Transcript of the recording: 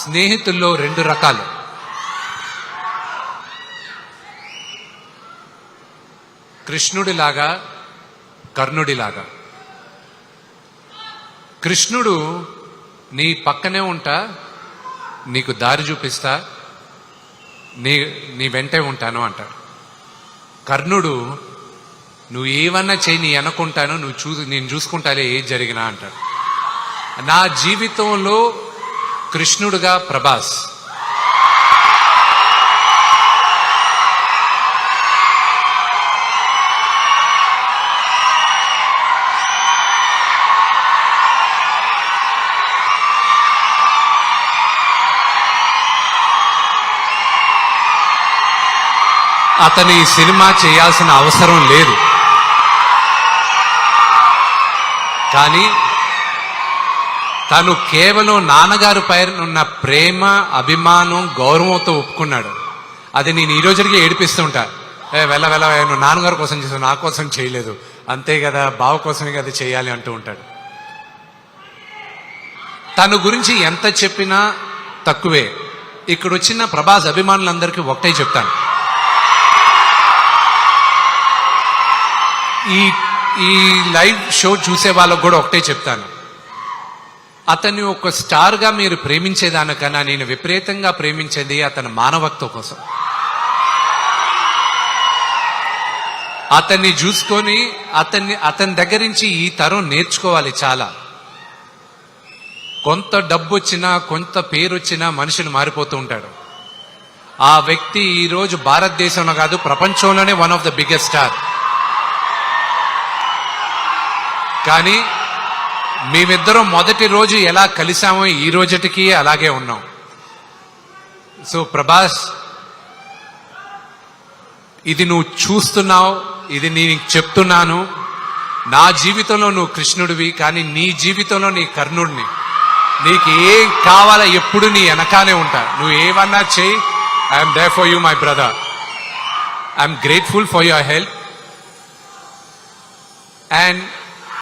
స్నేహితుల్లో రెండు రకాలు. కృష్ణుడిలాగా, కర్ణుడిలాగా. కృష్ణుడు నీ పక్కనే ఉంటా, నీకు దారి చూపిస్తా, నీ వెంటే ఉంటాను అంటాడు. కర్ణుడు నువ్వు ఏమన్నా చేయి, నీ అనుకుంటాను, నేను చూసుకుంటాలే ఏది జరిగినా అంటాడు. నా జీవితంలో కృష్ణుడుగా ప్రభాస్. అతని సినిమా చేయాల్సిన అవసరం లేదు, కానీ తను కేవలం నాన్నగారి పైన ఉన్న ప్రేమ, అభిమానం, గౌరవంతో ఒప్పుకున్నాడు. అది నేను ఈ రోజుకి ఏడిపిస్తుంటా. వెళ్ళ నువ్వు నాన్నగారి కోసం చేసావు, నా కోసం చేయలేదు, అంతే కదా, బావ కోసమే కదా చేయాలి అంటూ ఉంటాడు. తన గురించి ఎంత చెప్పినా తక్కువే. ఇక్కడ వచ్చిన ప్రభాస్ అభిమానులందరికీ ఒకటే చెప్తాను, ఈ లైవ్ షో చూసే వాళ్ళకు కూడా ఒకటే చెప్తాను, అతన్ని ఒక స్టార్గా మీరు ప్రేమించేదానికన్నా నేను విపరీతంగా ప్రేమించేది అతని మానవత్వం కోసం. అతన్ని చూసుకొని అతని దగ్గర నుంచి ఈ తరం నేర్చుకోవాలి చాలా. కొంత డబ్బు వచ్చినా, కొంత పేరు వచ్చినా మనుషులు మారిపోతూ ఉంటాడు. ఆ వ్యక్తి ఈరోజు భారతదేశంలో కాదు, ప్రపంచంలోనే one of the biggest star. కానీ మేమిద్దరం మొదటి రోజు ఎలా కలిసామో ఈ రోజుటికి అలాగే ఉన్నాం. సో ప్రభాస్, ఇది నువ్వు చూస్తున్నావు, ఇది నేను చెప్తున్నాను. నా జీవితంలో నువ్వు కృష్ణుడివి, కానీ నీ జీవితంలో నీ కర్ణుడిని. నీకు ఏం కావాలో ఎప్పుడు నీ వెనకాలే ఉంటా. నువ్వు ఏమన్నా చేయి, I'm there for you my brother. I'm grateful for your help. And